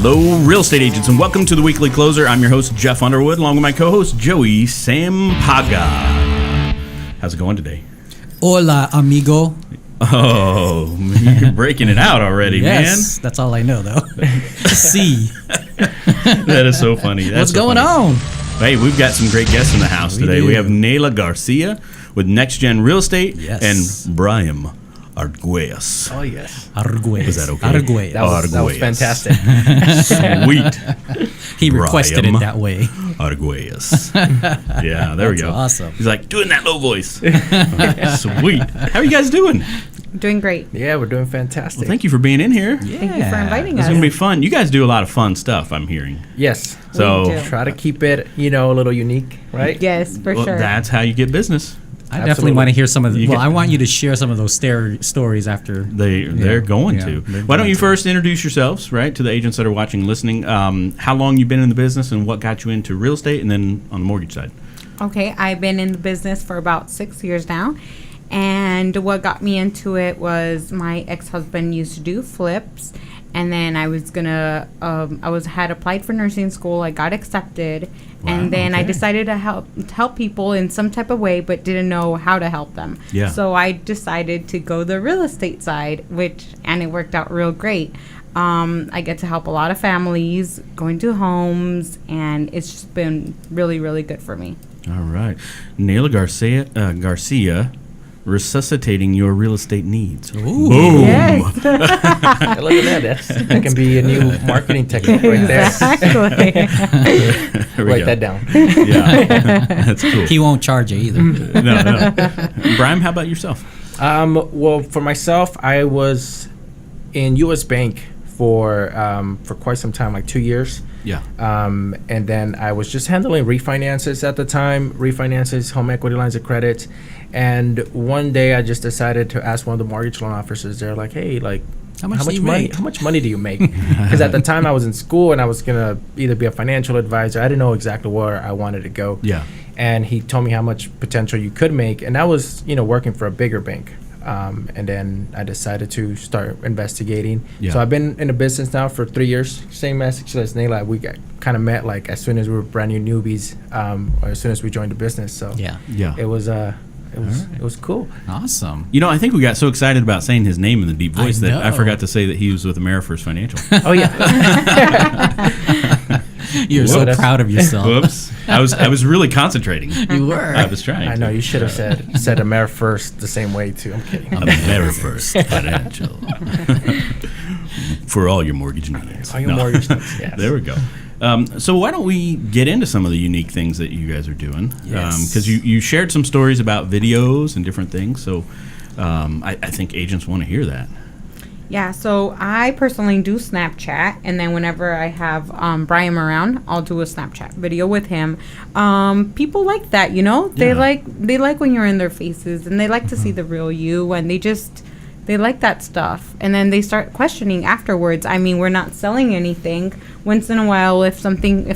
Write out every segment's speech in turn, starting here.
Hello, real estate agents, and welcome to the Weekly Closer. I'm your host, Jeff Underwood, along with my co-host, Joey Sampaga. How's it going today? Hola, amigo. Oh, you're breaking it out already, Yes, that's all I know, though. See. That is so funny. That's What's going on? Hey, we've got some great guests in the house today. We have Neila Garcia with neXGen Real Estate and Brayam Arguelles. Oh, yes. Arguelles. Was that okay? Arguelles. That was fantastic. Sweet. He requested it that way. Arguelles. Yeah, there we go. Awesome. He's like, doing that low voice. Sweet. How are you guys doing? Doing great. Yeah, we're doing fantastic. Well, thank you for being in here. Yeah. Thank you for inviting us. It's going to be fun. You guys do a lot of fun stuff, I'm hearing. Yes. So We do. Try to keep it, a little unique, right? Yes, for sure. That's how you get business. I definitely want to hear some of the. You I want you to share some of those stories after. They're going to. Why don't you first introduce yourselves, right, to the agents that are watching and listening? How long you've been in the business and what got you into real estate, and then on the mortgage side. Okay, I've been in the business for about 6 years now. And what got me into it was my ex-husband used to do flips. And then I was had applied for nursing school. I got accepted. And then I decided to help people in some type of way, but didn't know how to help them. Yeah. So I decided to go the real estate side, and it worked out real great. I get to help a lot of families, going to homes, and it's just been really, really good for me. All right. Neila Garcia, resuscitating your real estate needs. Ooh. Boom. Yes. Hey, look at that. That can be a new marketing technique right there. Exactly. There we Write go. that down. Yeah. That's cool. He won't charge you either. No. Brian, how about yourself? Well, for myself, I was in U.S. Bank for quite some time, like 2 years. Yeah. And then I was just handling refinances at the time, home equity lines of credit. And one day I just decided to ask one of the mortgage loan officers. They're like, hey, How much money do you make? Because at the time I was in school and I was going to either be a financial advisor. I didn't know exactly where I wanted to go. Yeah. And he told me how much potential you could make. And that was, working for a bigger bank. And then I decided to start investigating. Yeah. So I've been in the business now for 3 years. Same message as Neila. We kind of met as soon as we were brand new newbies, or as soon as we joined the business. So Yeah. it was cool. Awesome. I think we got so excited about saying his name in the deep voice that I know. forgot to say that he was with AmeriFirst Financial. Oh yeah. You're so proud of yourself. Whoops. I was really concentrating. You were. I was trying. I know you should have said AmeriFirst the same way too. I'm kidding. AmeriFirst Financial. For all your mortgage needs. All your mortgage needs, yes. There we go. So why don't we get into some of the unique things that you guys are doing? Yes. Because you shared some stories about videos and different things. So I think agents want to hear that. Yeah, so I personally do Snapchat, and then whenever I have Brayam around, I'll do a Snapchat video with him. People like that, They Yeah. they like when you're in their faces, and they like to see the real you, and they like that stuff. And then they start questioning afterwards. I mean, we're not selling anything. Once in a while, if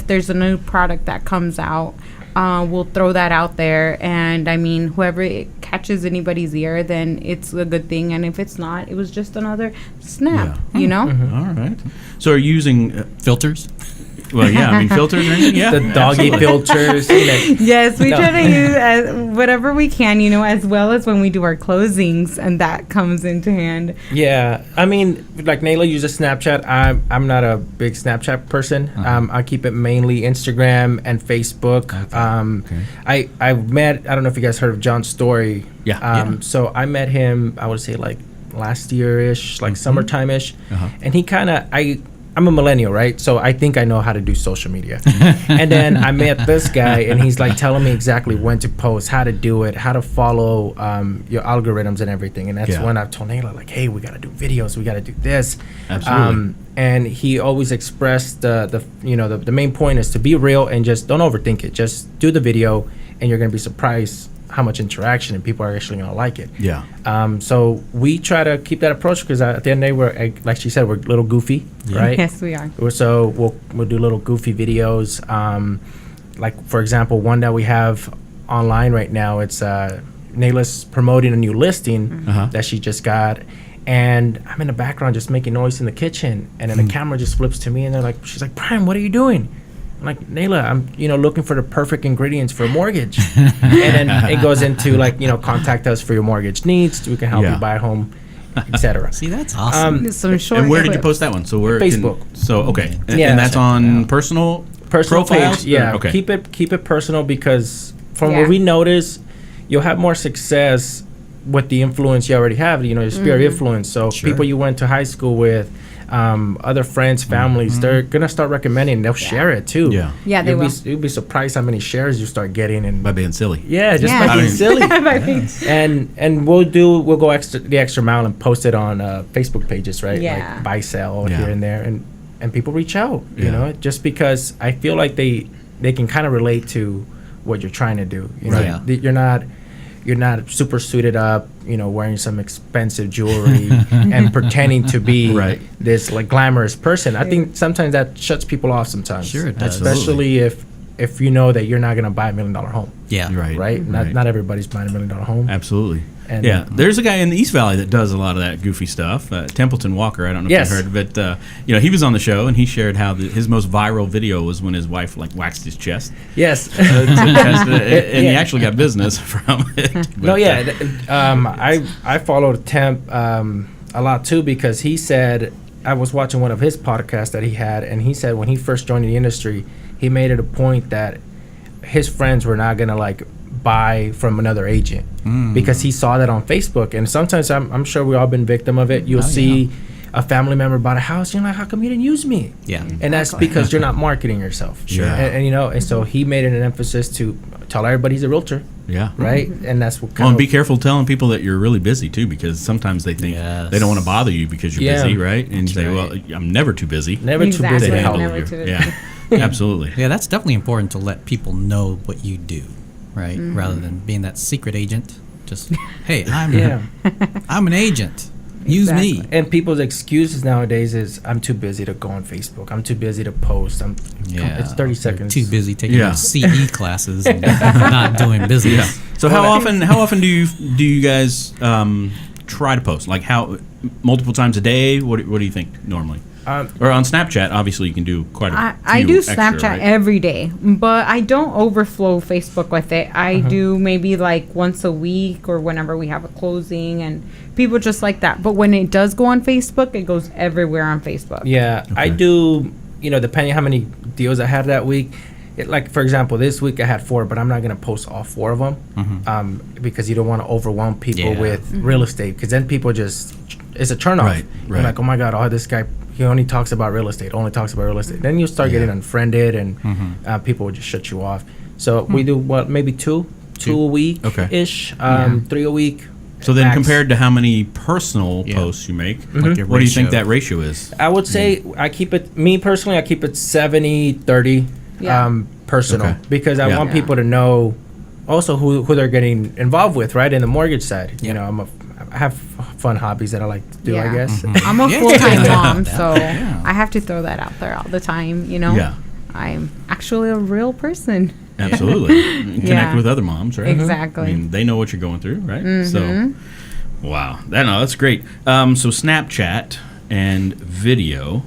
there's a new product that comes out, we'll throw that out there. And I mean, whoever it catches anybody's ear, then it's a good thing. And if it's not, it was just another snap, Yeah. All right. So are you using Filters? Well, yeah, I mean, filters or anything? Yeah. The doggy filters. Yes, we try to use whatever we can, as well as when we do our closings, and that comes into hand. Yeah, I mean, like Neila uses Snapchat. I'm not a big Snapchat person. I keep it mainly Instagram and Facebook. I met. I don't know if you guys heard of John Story. Yeah. So I met him. I would say last year-ish, summertime-ish, and he kind of I'm a millennial, right? So I think I know how to do social media. And then I met this guy, and he's telling me exactly when to post, how to do it, how to follow your algorithms and everything. And that's when I've told Neila, hey, we got to do videos, we got to do this. Absolutely. And he always expressed the main point is to be real and just don't overthink it. Just do the video, and you're going to be surprised how much interaction and people are actually going to like it. Yeah. So we try to keep that approach because at the end of the day, like she said, we're a little goofy, right? Yes, we are. So we'll do little goofy videos. For example, one that we have online right now, it's Neila's promoting a new listing that she just got. and I'm in the background just making noise in the kitchen, and then the camera just flips to me, and she's like, Brayam, what are you doing? I'm like, Neila, I'm looking for the perfect ingredients for a mortgage. And then it goes into contact us for your mortgage needs. We can help you buy a home, etc. See, that's awesome. And where did you post that one? So where Facebook. And that's on personal profiles? page. Yeah, okay. Keep it personal, because from Yeah. what we notice, you'll have more success with the influence you already have. Your sphere of influence. So people you went to high school with, other friends, families, they're gonna start recommending. They'll share it too. Yeah, they will. You'll be surprised how many shares you start getting, and By being silly. by being silly. And we'll go the extra mile and post it on Facebook pages, right? Yeah. Like buy, sell Yeah. here and there, and people reach out. Yeah. Just because I feel like they can kind of relate to what you're trying to do. You're not super suited up, wearing some expensive jewelry and pretending to be this glamorous person. I think sometimes that shuts people off sometimes. Sure it does. Especially if you know that you're not going to buy $1 million home. Yeah. Right? Not everybody's buying $1 million home. Absolutely. And there's a guy in the East Valley that does a lot of that goofy stuff. Templeton Walker, I don't know if you heard, but he was on the show and he shared how his most viral video was when his wife waxed his chest. Yes. To test it, and he actually got business from it. I followed Temp a lot too, because he said, I was watching one of his podcasts that he had, and he said when he first joined the industry, he made it a point that his friends were not gonna buy from another agent because he saw that on Facebook. And sometimes I'm sure we all been victim of it. You'll see a family member bought a house, you're like, how come you didn't use me? Yeah. And that's because you're not marketing yourself. Sure. And so he made it an emphasis to tell everybody he's a realtor. Yeah. Right. And that's what and be careful telling people that you're really busy too, because sometimes they think they don't want to bother you because you're busy, right? And you say, well, I'm never too busy. Never too busy to help. Never too busy. Yeah. Absolutely. Yeah, that's definitely important to let people know what you do, right? Rather than being that secret agent. Just, hey, I'm an agent. Use me. And people's excuses nowadays is, I'm too busy to go on Facebook. I'm too busy to post. It's 30 seconds. Too busy taking those CE classes and not doing business. Yeah. So how often do you guys try to post? How multiple times a day? What do you think normally? Or on Snapchat, obviously you can do quite a few I do extra, Snapchat right? every day, but I don't overflow Facebook with it. I do maybe once a week or whenever we have a closing, and people just like that. But when it does go on Facebook, it goes everywhere on Facebook. Yeah, okay. I do, depending how many deals I had that week. For example, this week I had 4, but I'm not going to post all 4 of them because you don't want to overwhelm people with real estate, because then people it's a turnoff. Right. You're like, oh my God, this guy, he only talks about real estate, Then you start getting unfriended, and people will just shut you off. So we do, maybe two a week-ish, 3 a week. So then compared to how many personal posts you make, what do you think that ratio is? I would say I keep it 70-30 personal, because I want people to know also who they're getting involved with, right, in the mortgage side. I have fun hobbies that I like to do, I guess. I'm a full-time mom, so I have to throw that out there all the time, Yeah. I'm actually a real person. Absolutely. Connect with other moms, right? Exactly. I mean, they know what you're going through, right? So, wow. That's great. So Snapchat and video,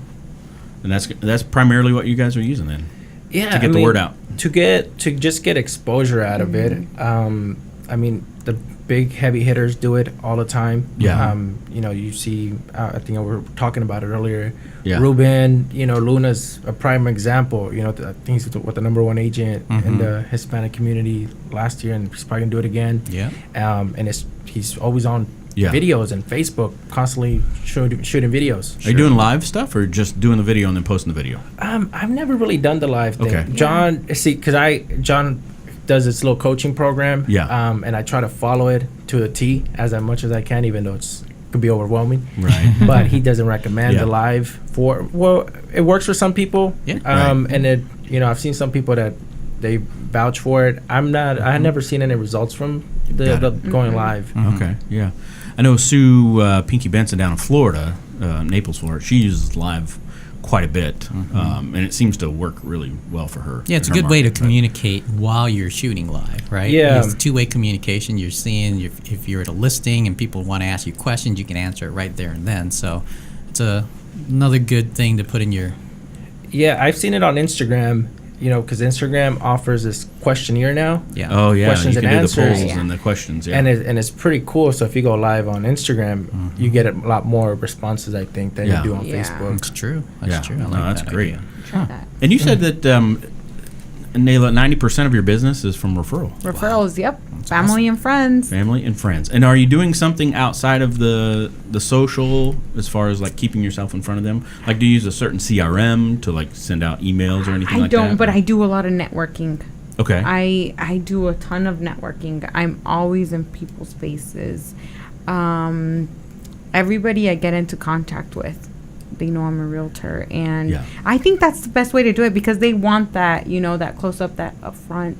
and that's primarily what you guys are using then? Yeah. To get the word out. To just get exposure out of it. The big heavy hitters do it all the time. Yeah. You see, I think we were talking about it earlier. Yeah. Ruben, Luna's a prime example. I think he's with the number 1 agent in the Hispanic community last year, and he's probably gonna do it again. Yeah. And he's always on videos and Facebook, constantly shooting videos. Are you doing live stuff or just doing the video and then posting the video? I've never really done the live thing. Okay. John, John does this little coaching program. Yeah. And I try to follow it to a T as much as I can, even though it can be overwhelming. Right. But he doesn't recommend the live it works for some people. Yeah. And it, I've seen some people that they vouch for it. I had never seen any results from the going live. Okay. Yeah. I know Sue Pinky Benson down in Florida, Naples, Florida. She uses live quite a bit, and it seems to work really well for her. Yeah, it's a good way to communicate while you're shooting live, right? Yeah. It's two-way communication. You're seeing if you're at a listing and people want to ask you questions, you can answer it right there and then. So it's another good thing to put in your... Yeah, I've seen it on Instagram, because Instagram offers this questionnaire now. Yeah. Oh, yeah. Questions you can and do the answers. polls Yeah. and the questions, yeah. And it's pretty cool. So if you go live on Instagram, you get a lot more responses, I think, than Yeah. you do on Yeah. Facebook. It's true. That's Yeah. true. I No, like that's that great. idea. Try that. And you said that, Neila, 90% of your business is from referral. Referrals, yep. That's Family and friends. Family and friends. And are you doing something outside of the social as far as like keeping yourself in front of them? Like, do you use a certain CRM to like send out emails or anything I like that? don't, but I do a lot of networking. Okay. I do a ton of networking. I'm always in people's faces. Everybody I get into contact with, they know I'm a realtor, and Yeah. I think that's the best way to do it because they want that, that close up, that up front.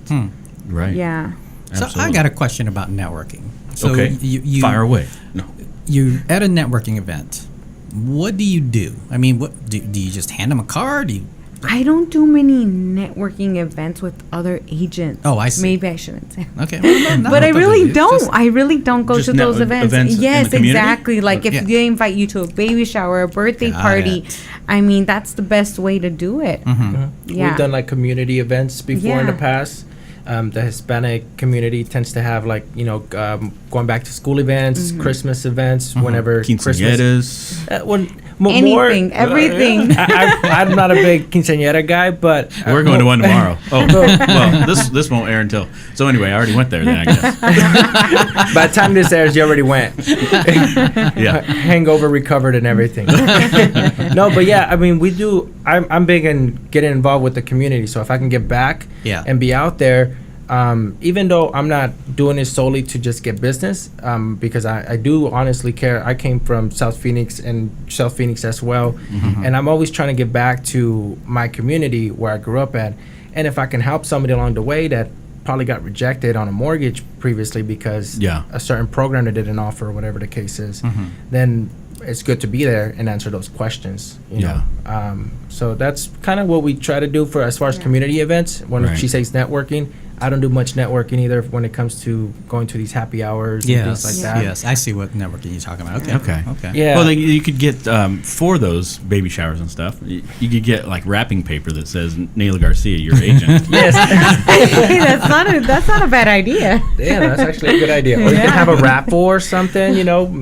Right. Yeah. So I got a question about networking. So Okay. you Fire away. No. you're at a networking event. What do you do? I mean, what do you just hand them a card? Do you, I don't do many networking events with other agents. Oh, I see. Maybe I shouldn't say. okay, well, no, But I no, really it's don't. just- I really don't go Just to those events. events in the Yes, community? exactly. Like if Yeah. they invite you to a baby shower, a birthday Got party, it. I mean, that's the best way to do it. Yeah. We've done like community events before in the Yeah. past. The Hispanic community tends to have like, going back to school events, Christmas events, whenever Christmas. Quinceañeras. Anything, everything. I'm not a big quinceañera guy, but We're going to one tomorrow. Oh, well, this won't air until. So anyway, I already went there then, I guess. by the time this airs, you already went. Yeah. Hangover recovered and everything. No, but yeah, I mean, we do. I'm big in getting involved with the community. So if I can get back Yeah. and be out there, even though I'm not doing it solely to just get business, because I do honestly care. I came from South Phoenix as well, and I'm always trying to get back to my community where I grew up at. And if I can help somebody along the way that probably got rejected on a mortgage previously because Yeah. a certain program that didn't offer or whatever the case is, then it's good to be there and answer those questions. You know? So that's kind of what we try to do for as far as community events. When Right. she says networking, I don't do much networking either when it comes to going to these happy hours and things like that. Yes, I see what networking you're talking about. Okay. Okay. Yeah. Well, you could get for those baby showers and stuff. You could get like wrapping paper that says Neila Garcia, your agent. Yes. Hey, that's not a bad idea. Yeah, that's actually a good idea. Or you can have a raffle or something,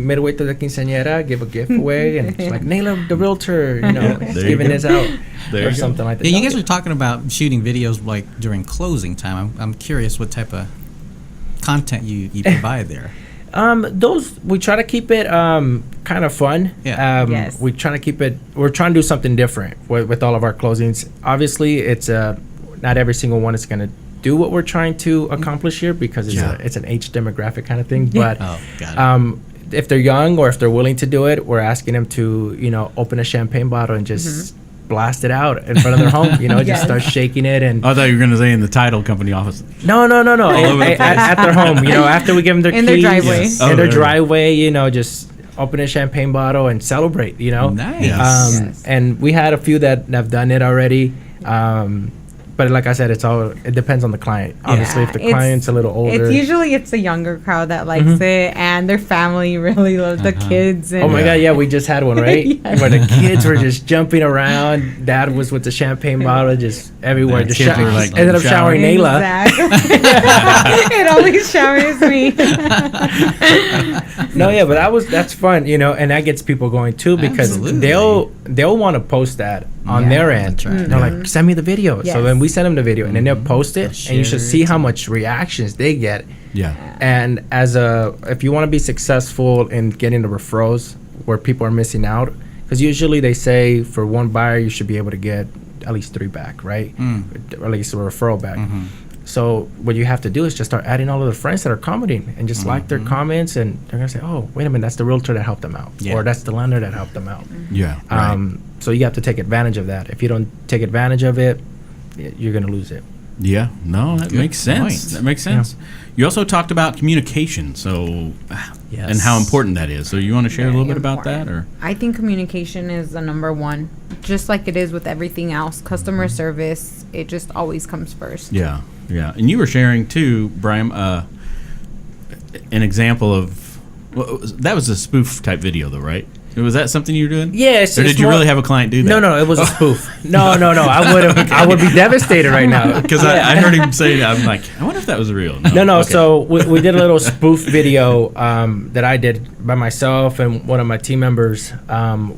midway to the quinceañera, give a gift away, and it's like Neila, the realtor, there you giving go. this out There or you go. something like that. Yeah, you No, guys were talking about shooting videos like during closing time. I'm curious what type of content you provide there. Those we try to keep it kind of fun. Yeah. Yes. We try to keep it. We're trying to do something different with all of our closings. Obviously, it's not every single one is going to do what we're trying to accomplish here because it's an age demographic kind of thing. But Oh, got it. if they're young or if they're willing to do it, we're asking them to open a champagne bottle and just blast it out in front of their home. Just Yes. start shaking it and. I thought you were going to say in the title company office. No. over the At their home, after we give them their In keys, their driveway. Yes. in Oh, their there we go. driveway, just open a champagne bottle and celebrate. Nice. Yes. And we had a few that have done it already. But like I said, it depends on the client. Obviously, if the It's- client's a little older. It's usually a younger crowd that likes it, and their family really loves the kids. And Oh my God! Yeah, we just had one right Yes. where the kids were just jumping around. Dad was with the champagne bottle just everywhere. The Just kids were, like, ended up showering Neila. Exactly. It always showers me. No, yeah, but that's fun, and that gets people going too because Absolutely. they'll want to post that on Yeah, their end. that's right. They're like, send me the video. Yes. So then we send them the video, and then they'll post it, and you should share see it. how much reactions they get. Yeah. And if you want to be successful in getting the referrals where people are missing out, because usually they say for one buyer you should be able to get at least 3 back, right? Or at least a referral back. So what you have to do is just start adding all of the friends that are commenting and just like their comments, and they're gonna say, "Oh, wait a minute, that's the realtor that helped them out, Yeah. or that's the lender that helped them out." Yeah. Right. So you have to take advantage of that. If you don't take advantage of it, you're gonna lose it. Yeah, no, that makes sense. point. That makes sense. You also talked about communication, so Yes. and how important that is. So you want to share a little bit Very about that, or I think communication is the number one, just like it is with everything else. Customer service, it just always comes first. yeah, yeah. And you were sharing too, Brayam, an example of that was a spoof type video, though, right? Was that something you were doing? Yes. Or did you really have a client do that? No, it was a spoof. No. I would be devastated right now. Because I heard him say that. I'm like, I wonder if that was real. No. Okay. So we did a little spoof video that I did by myself and one of my team members.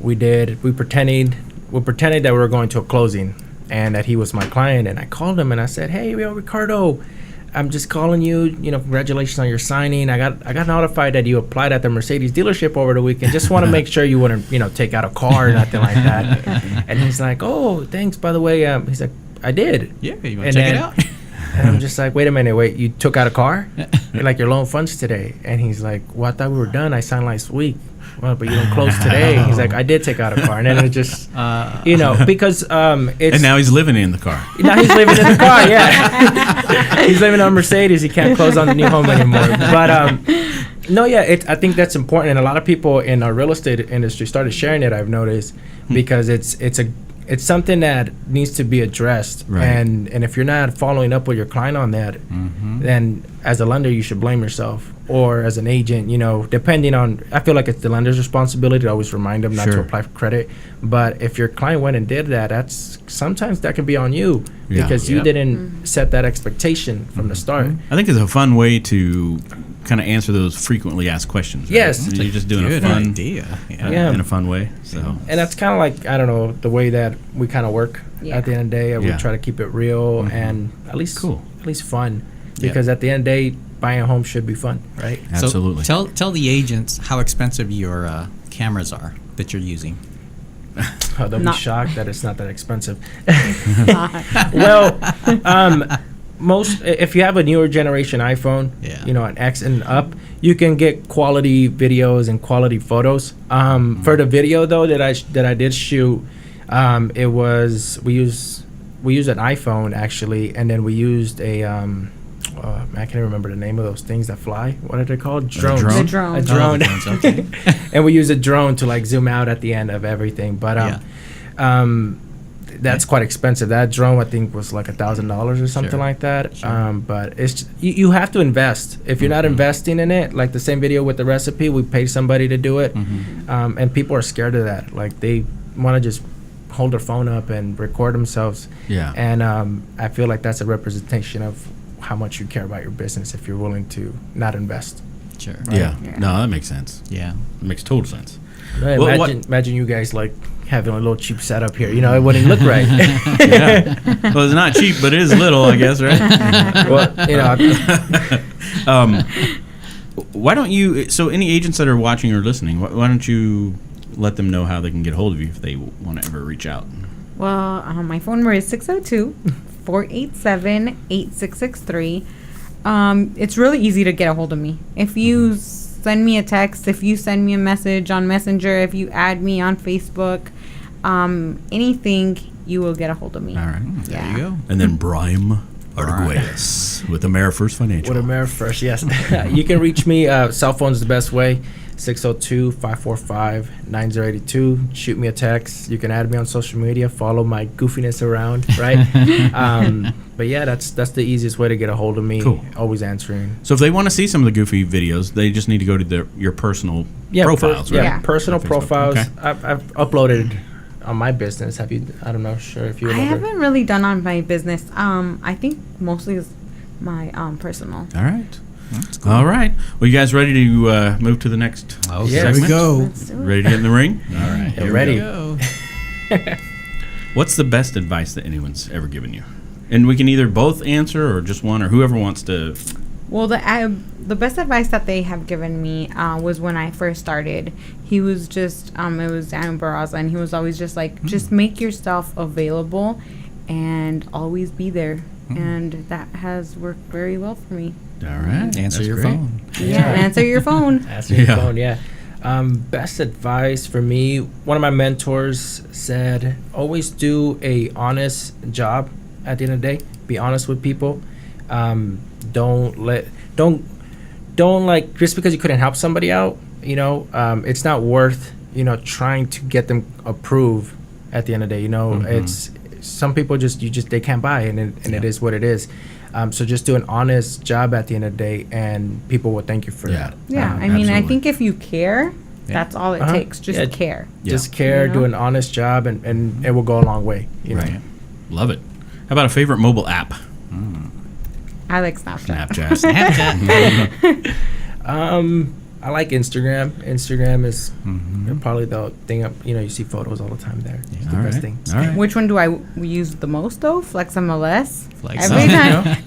We pretended that we were going to a closing and that he was my client. And I called him and I said, "Hey, Ricardo, I'm just calling you. Congratulations on your signing. I got notified that you applied at the Mercedes dealership over the weekend. Just want to make sure you wouldn't, take out a car or nothing like that." And he's like, "Oh, thanks. By the way," he's like, "I did." Yeah, you want to check it out? And I'm just like, "Wait a minute. You took out a car? You're like, your loan funds today?" And he's like, "Well, I thought we were done. I signed last week." "Well, but you don't close today." He's like, "I did take out a car." And then it just, because it's. And now he's living in the car. Now he's living in the car, yeah. He's living on Mercedes. He can't close on the new home anymore. But I think that's important. And a lot of people in our real estate industry started sharing it, I've noticed, because it's something that needs to be addressed. Right. And if you're not following up with your client on that, then as a lender, you should blame yourself. Or as an agent, depending on, I feel like it's the lender's responsibility to always remind them not to apply for credit. But if your client went and did that, sometimes that can be on you because you didn't set that expectation from the start. I think it's a fun way to kind of answer those frequently asked questions. Right? Yes. You're just doing a Good fun idea. Yeah. in a fun way. So And that's kind of like, I don't know, the way that we kind of work at the end of the day. We Yeah. try to keep it real and at least fun. Because at the end of the day, buying a home should be fun, right? absolutely. So tell the agents how expensive your cameras are that you're using. Oh, they'll be Not- shocked that it's not that expensive. Well, if you have a newer generation iPhone, an X and up, you can get quality videos and quality photos. For the video though that I did shoot, it was we used an iPhone actually, and then we used a I can't remember the name of those things that fly. What are they called? Drones. drone? The drone. A drone. drones, okay. And we use a drone to like zoom out at the end of everything. But that's quite expensive. That drone I think was like $1,000 or something like that. But it's you have to invest. If you're not investing in it, like the same video with the recipe, we pay somebody to do it, and people are scared of that. Like they want to just hold their phone up and record themselves. Yeah. And I feel like that's a representation of how much you care about your business if you're willing to not invest. Sure. Yeah. No, that makes sense. Yeah. It makes total sense. Right, Well, imagine you guys like having a little cheap setup here. It wouldn't look right. Yeah. Well, it's not cheap, but it is little, I guess, right? Well, Why don't you? So, any agents that are watching or listening, why don't you let them know how they can get a hold of you if they want to ever reach out? Well, my phone number is 602-487-8663. It's really easy to get a hold of me. If you send me a text, if you send me a message on Messenger, if you add me on Facebook, anything, you will get a hold of me. All right. There you go. And then Brayam Arguelles with AmeriFirst Financial. With AmeriFirst, yes. You can reach me. Cell phone's the best way. 602-545-9082. Shoot me a text. You can add me on social media. Follow my goofiness around, right? But yeah, that's the easiest way to get a hold of me. Cool. Always answering. So if they want to see some of the goofy videos, they just need to go to your personal profiles, right? Yeah, personal Facebook. profiles. Okay. I've uploaded on my business. Have you? I don't know. Sure, if you. I remember. haven't really done on my business. I think mostly is my personal. All right. All right. Well, you guys ready to move to the next Oh, Yeah, there we segment? go. Let's do it. Ready to get in the ring? All right. Yeah, here we ready. go. What's the best advice that anyone's ever given you? And we can either both answer or just one, or whoever wants to. Well, the best advice that they have given me was when I first started. He was just it was Daniel Barraza, and he was always just like, just make yourself available and always be there. And that has worked very well for me. All right. Answer That's your great. phone. Yeah, answer your phone. Answer your Yeah. phone, yeah. Best advice for me, one of my mentors said, always do a honest job at the end of the day. be honest with people. Don't like, just because you couldn't help somebody out, it's not worth, trying to get them approved at the end of the day. It's some people they can't buy it, and it is what it is. So just do an honest job at the end of the day, and people will thank you for that. Yeah, I mean, I think if you care, that's all it takes. Just care. Just care, do an honest job, and it will go a long way. Right. Love it. How about a favorite mobile app? I like Snapchat. Snapchat. I like Instagram. Instagram is probably the thing. You see photos all the time there. It's the best thing. All right. Which one do I use the most though? Flex MLS. Flex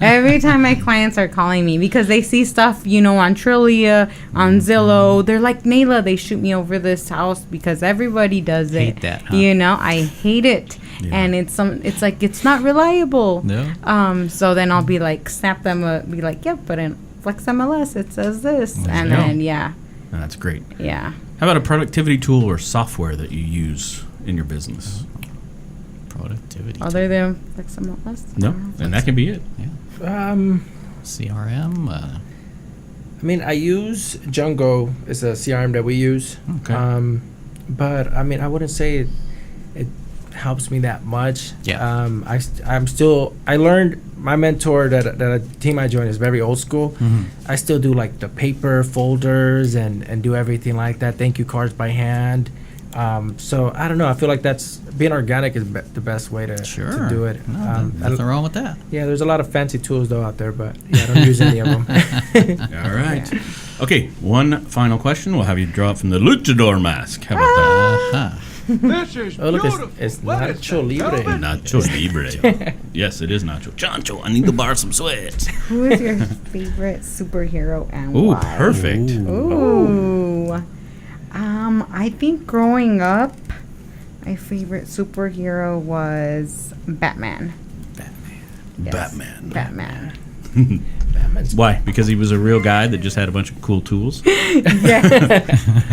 Every time my clients are calling me because they see stuff, on Trillia, on Zillow, they're like, Neila, they shoot me over this house because everybody does it. Hate that, huh? I hate it. Yeah. And it's like it's not reliable. No. So then I'll be like, snap them, be like, yep, but in Flex MLS it says this, and then That's great. yeah. How about a productivity tool or software that you use in your business? Productivity. Other than Flex MLS. No, and that can be it. CRM. I mean, I use Jungo. It's a CRM that we use. Okay. But I mean, I wouldn't say it helps me that much. Yeah. I learned, my mentor that a team I joined is very old school. I still do like the paper folders and do everything like that. Thank you cards by hand. So I don't know. I feel like that's being organic is the best way to do it. No, nothing wrong with that. Yeah, there's a lot of fancy tools though out there, but I don't use any of them. All right. Okay, one final question. We'll have you draw it from the luchador mask. How about that? This is Oh, look, beautiful. it's What is Nacho it, Libre. gentlemen? Nacho Libre. Yes, it is Nacho. Chancho, I need to borrow some sweats. Who is your favorite superhero and Ooh, why? perfect. Ooh. I think growing up, my favorite superhero was Batman. Yes, Batman. Batman. Why? Because he was a real guy that just had a bunch of cool tools. Yeah.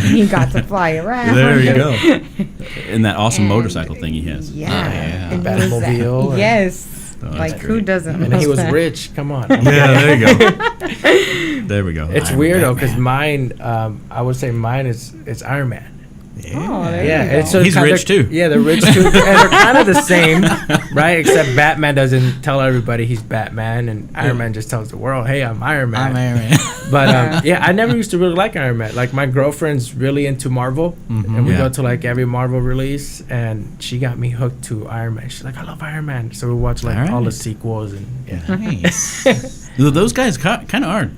He got to fly around. There you go. And that awesome motorcycle thing he has. Yeah. yeah. And he was Batmobile and- yes. Oh, that's Like, who great. doesn't And love he was that? rich. Come on. Yeah, there you go. There we go. It's I'm weird though, Batman. because mine, I would say mine is Iron Man. Oh, there Yeah, you go. it's so He's rich, too. Yeah, they're rich too, and they're kind of the same, right? Except Batman doesn't tell everybody he's Batman, and Iron Man just tells the world, "Hey, I'm Iron Man." I'm Iron Man. But I never used to really like Iron Man. Like my girlfriend's really into Marvel, and we Yeah. go to like every Marvel release, and she got me hooked to Iron Man. She's like, "I love Iron Man," so we watch like all the Alright. sequels, and Nice. Those guys kind of are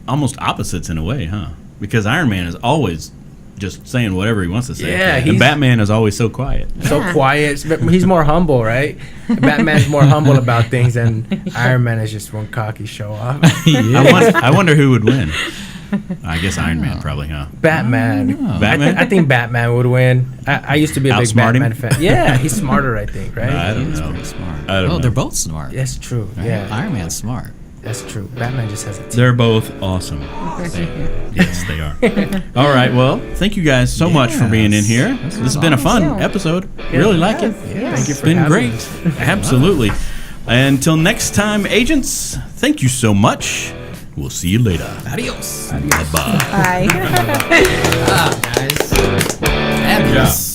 almost opposites in a way, huh? Because Iron Man is always just saying whatever he wants to say. Yeah, and he's- Batman is always so quiet. so Yeah. quiet. But he's more humble, right? Batman's more humble about things, and Iron Man is just one cocky show off. I wonder who would win. I guess Iron Man probably, huh? Batman. Batman? I think Batman would win. I used to be a big Outsmart him? Batman fan. Yeah, he's smarter, I think, right? I don't He's know. pretty smart. I don't know. They're both smart. That's true. Right? Yeah, Iron Man's smart. that's true. Batman just has a team. They're both awesome. Yes, they are. All right. Well, thank you guys so much for being in here. This has been a fun awesome. episode. Really like it. Yes. Thank you It's for been having great. us. Absolutely. Until next time, agents, thank you so much. We'll see you later. Adios. Bye-bye. Bye. Guys. Fabulous.